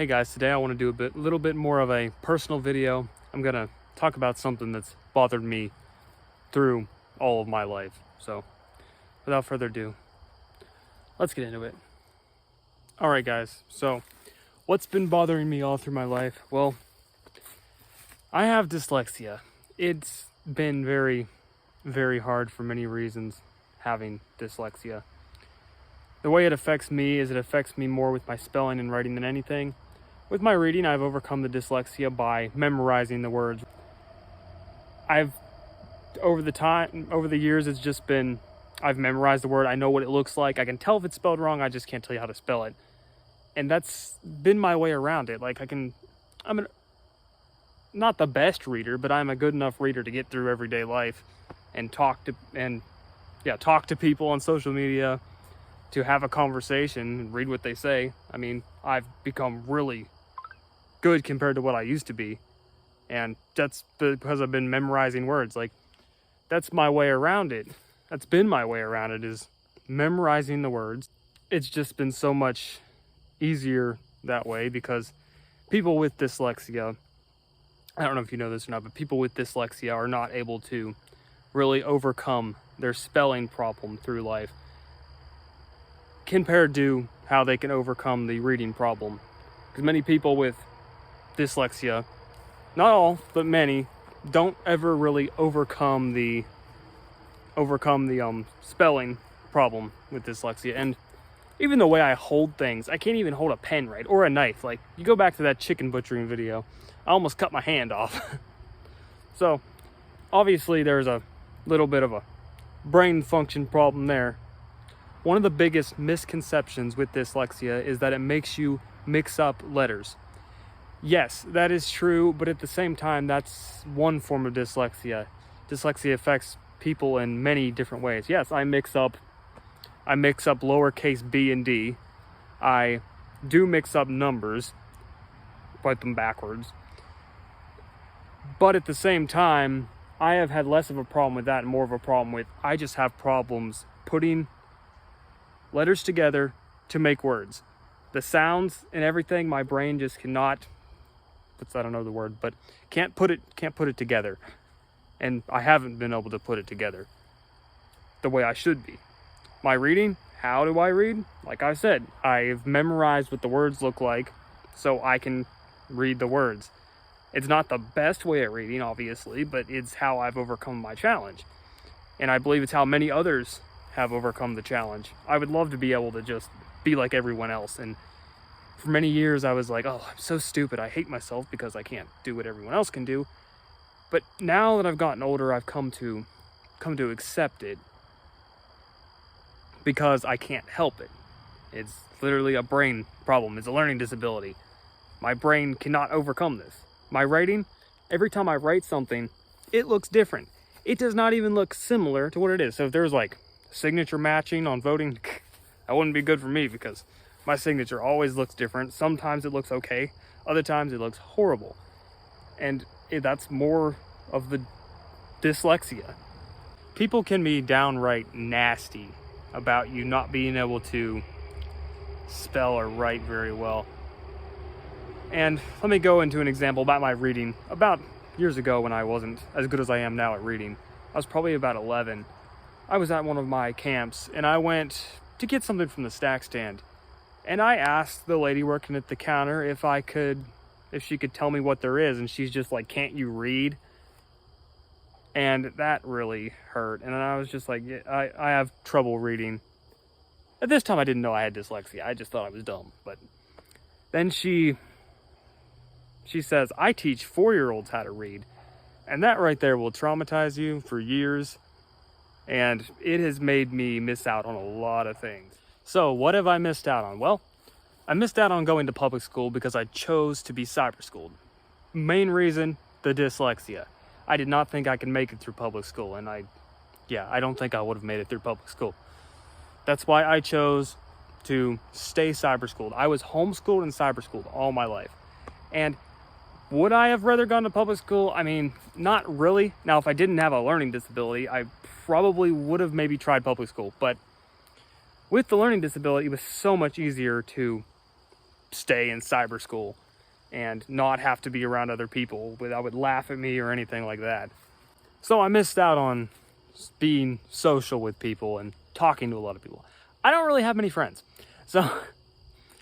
Hey guys, today I want to do a little bit more of a personal video. I'm gonna talk about something that's bothered me through all of my life. So without further ado, let's get into it. All right guys, so what's been bothering me all through my life? Well, I have dyslexia. It's been very, very hard for many reasons having dyslexia. The way it affects me is it affects me more with my spelling and writing than anything. With my reading, I've overcome the dyslexia by memorizing the words. Over the years, it's just been, I've memorized the word. I know what it looks like. I can tell if it's spelled wrong. I just can't tell you how to spell it. And that's been my way around it. Like not the best reader, but I'm a good enough reader to get through everyday life and talk to people on social media, to have a conversation and read what they say. I mean, I've become really good compared to what I used to be. And that's because I've been memorizing words. Like, that's my way around it. That's been my way around it, is memorizing the words. It's just been so much easier that way because people with dyslexia, I don't know if you know this or not, but people with dyslexia are not able to really overcome their spelling problem through life compared to how they can overcome the reading problem. Because many people with dyslexia, not all, but many, don't ever really overcome the spelling problem with dyslexia. And even the way I hold things, I can't even hold a pen right, or a knife. Like, you go back to that chicken butchering video, I almost cut my hand off. So obviously there's a little bit of a brain function problem there. One of the biggest misconceptions with dyslexia is that it makes you mix up letters. Yes, that is true, but at the same time, that's one form of dyslexia. Dyslexia affects people in many different ways. Yes, I mix up lowercase b and d. I do mix up numbers, write them backwards. But at the same time, I have had less of a problem with that and more of a problem with, I just have problems putting letters together to make words. The sounds and everything, my brain just cannot, I don't know the word, but can't put it together. And I haven't been able to put it together the way I should be. My reading, how do I read? Like I said, I've memorized what the words look like so I can read the words. It's not the best way of reading, obviously, but it's how I've overcome my challenge. And I believe it's how many others have overcome the challenge. I would love to be able to just be like everyone else. And for many years I was like, oh, I'm so stupid. I hate myself because I can't do what everyone else can do. But now that I've gotten older, I've come to accept it because I can't help it. It's literally a brain problem. It's a learning disability. My brain cannot overcome this. My writing, every time I write something, it looks different. It does not even look similar to what it is. So if there's like signature matching on voting, that wouldn't be good for me because my signature always looks different. Sometimes it looks okay, other times it looks horrible. And that's more of the dyslexia. People can be downright nasty about you not being able to spell or write very well. And let me go into an example about my reading. About years ago, when I wasn't as good as I am now at reading, I was probably about 11. I was at one of my camps and I went to get something from the snack stand. And I asked the lady working at the counter if she could tell me what there is. And she's just like, can't you read? And that really hurt. And I was just like, yeah, I have trouble reading. At this time, I didn't know I had dyslexia. I just thought I was dumb. But then she says, I teach 4-year-olds how to read. And that right there will traumatize you for years. And it has made me miss out on a lot of things. So what have I missed out on? Well, I missed out on going to public school because I chose to be cyber schooled. Main reason, the dyslexia. I did not think I could make it through public school. And I don't think I would have made it through public school. That's why I chose to stay cyber schooled. I was homeschooled and cyber schooled all my life. And would I have rather gone to public school? I mean, not really. Now, if I didn't have a learning disability, I probably would have maybe tried public school. But with the learning disability, it was so much easier to stay in cyber school and not have to be around other people that would laugh at me or anything like that. So I missed out on being social with people and talking to a lot of people. I don't really have many friends. So,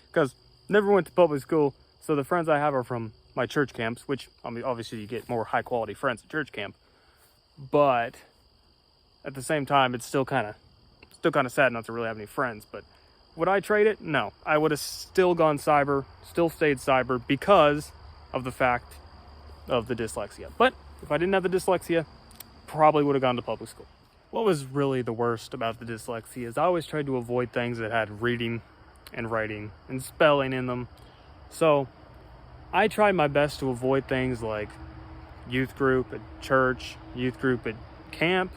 because never went to public school, so the friends I have are from my church camps, which, I mean, obviously you get more high quality friends at church camp. But at the same time, it's still kind of sad not to really have any friends. But would I trade it? No. I would have still gone cyber, still stayed cyber because of the fact of the dyslexia. But if I didn't have the dyslexia, probably would have gone to public school. What was really the worst about the dyslexia is I always tried to avoid things that had reading and writing and spelling in them. So I tried my best to avoid things like youth group at church, youth group at camp,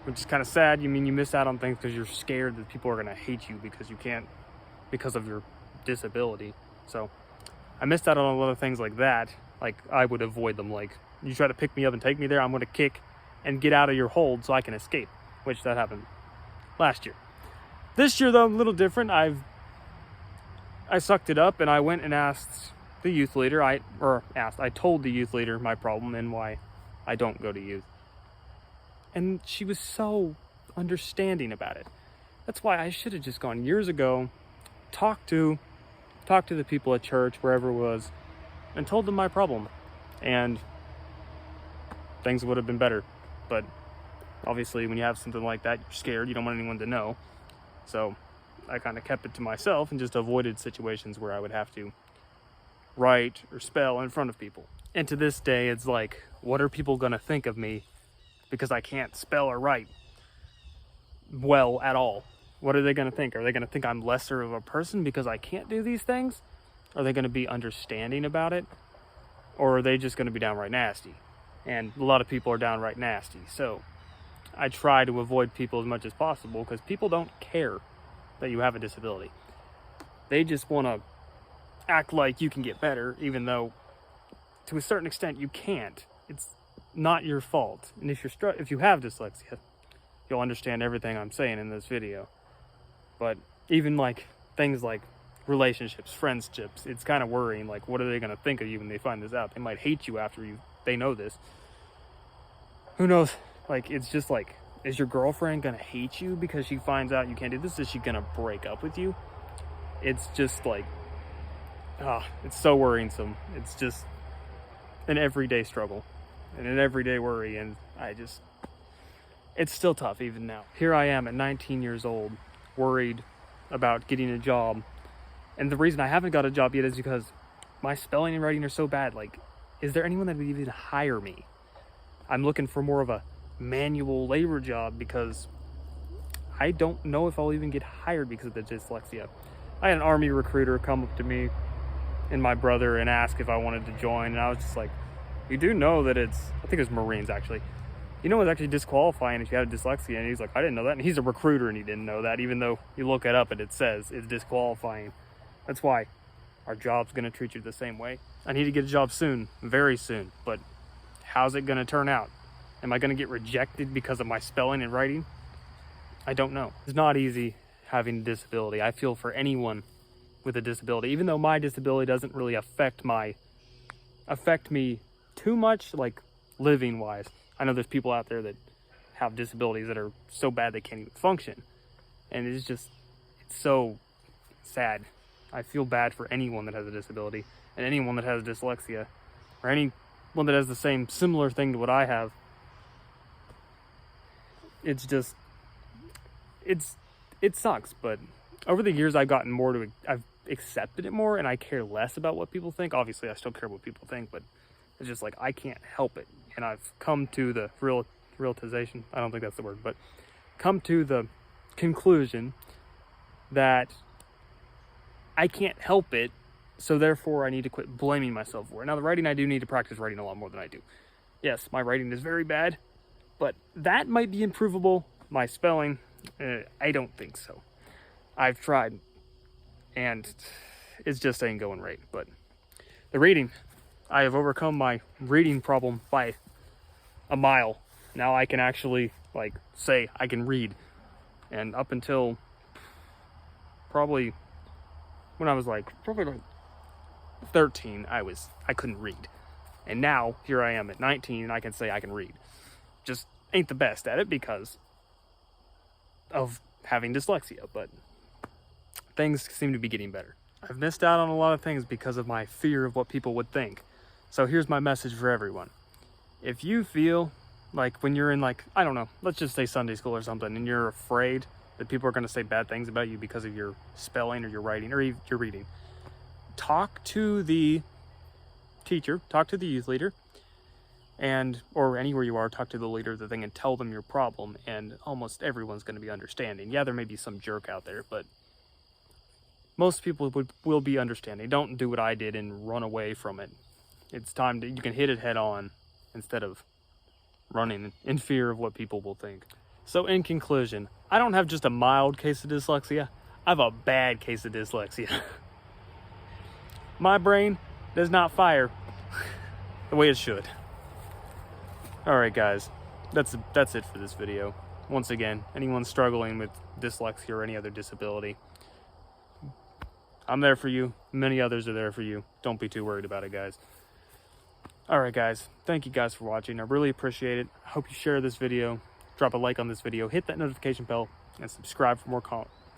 which is kind of sad. You miss out on things because you're scared that people are going to hate you because of your disability. So I missed out on a lot of things like that. Like, I would avoid them. Like, you try to pick me up and take me there, I'm going to kick and get out of your hold so I can escape, which that happened last year. This year, though, a little different. I sucked it up and I went and asked the youth leader. I told the youth leader my problem and why I don't go to youth. And she was so understanding about it. That's why I should have just gone years ago, talked to the people at church, wherever it was, and told them my problem. And things would have been better. But obviously when you have something like that, you're scared, you don't want anyone to know. So I kind of kept it to myself and just avoided situations where I would have to write or spell in front of people. And to this day, it's like, what are people going to think of me because I can't spell or write well at all? What are they going to think? Are they going to think I'm lesser of a person because I can't do these things? Are they going to be understanding about it? Or are they just going to be downright nasty? And a lot of people are downright nasty. So I try to avoid people as much as possible because people don't care that you have a disability. They just want to act like you can get better, even though to a certain extent you can't. It's not your fault. And if you have dyslexia, you'll understand everything I'm saying in this video. But even like things like relationships, friendships, it's kind of worrying. Like, what are they going to think of you when they find this out? They might hate you after they know this. Who knows? Like, it's just like, is your girlfriend going to hate you because she finds out you can't do this? Is she going to break up with you? It's just like, it's so worrisome. It's just an everyday struggle and an everyday worry. And it's still tough even now. Here I am at 19 years old, worried about getting a job. And the reason I haven't got a job yet is because my spelling and writing are so bad. Like, is there anyone that would even hire me? I'm looking for more of a manual labor job because I don't know if I'll even get hired because of the dyslexia. I had an Army recruiter come up to me and my brother and ask if I wanted to join. And I was just like, you do know that I think it was Marines actually. You know, it's actually disqualifying if you have dyslexia. And he's like, I didn't know that. And he's a recruiter and he didn't know that, even though you look it up and it says it's disqualifying. That's why our job's going to treat you the same way. I need to get a job soon, very soon. But how's it going to turn out? Am I going to get rejected because of my spelling and writing? I don't know. It's not easy having a disability. I feel for anyone with a disability, even though my disability doesn't really affect me too much, like living wise. I know there's people out there that have disabilities that are so bad they can't even function. And it's so sad. I feel bad for anyone that has a disability and anyone that has dyslexia or anyone that has the similar thing to what I have. It sucks, but over the years I've accepted it more and I care less about what people think. Obviously I still care what people think, but it's just like, I can't help it. And I've come to the realization, I don't think that's the word, but come to the conclusion that I can't help it, so therefore I need to quit blaming myself for it. Now, the writing, I do need to practice writing a lot more than I do. Yes, my writing is very bad, but that might be improvable. My spelling, I don't think so. I've tried, and it just ain't going right. But the reading, I have overcome my reading problem by a mile. Now I can actually, say I can read. And up until probably when I was like probably like 13, I couldn't read. And now here I am at 19 and I can say I can read. Just ain't the best at it because of having dyslexia, but things seem to be getting better. I've missed out on a lot of things because of my fear of what people would think. So here's my message for everyone. If you feel like when you're in, like, I don't know, let's just say Sunday school or something, and you're afraid that people are going to say bad things about you because of your spelling or your writing or your reading, talk to the teacher, talk to the youth leader, and or anywhere you are, talk to the leader of the thing and tell them your problem, and almost everyone's going to be understanding. Yeah, there may be some jerk out there, but most people will be understanding. Don't do what I did and run away from it. It's time you can hit it head on instead of running in fear of what people will think. So in conclusion, I don't have just a mild case of dyslexia, I have a bad case of dyslexia. My brain does not fire the way it should. Alright guys, that's it for this video. Once again, anyone struggling with dyslexia or any other disability, I'm there for you. Many others are there for you. Don't be too worried about it, guys. Alright guys, thank you guys for watching. I really appreciate it. I hope you share this video, drop a like on this video, hit that notification bell, and subscribe for more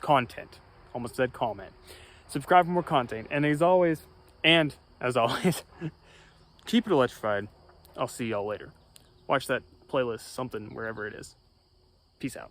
content. Almost said comment. Subscribe for more content. And as always, keep it electrified. I'll see y'all later. Watch that playlist, something, wherever it is. Peace out.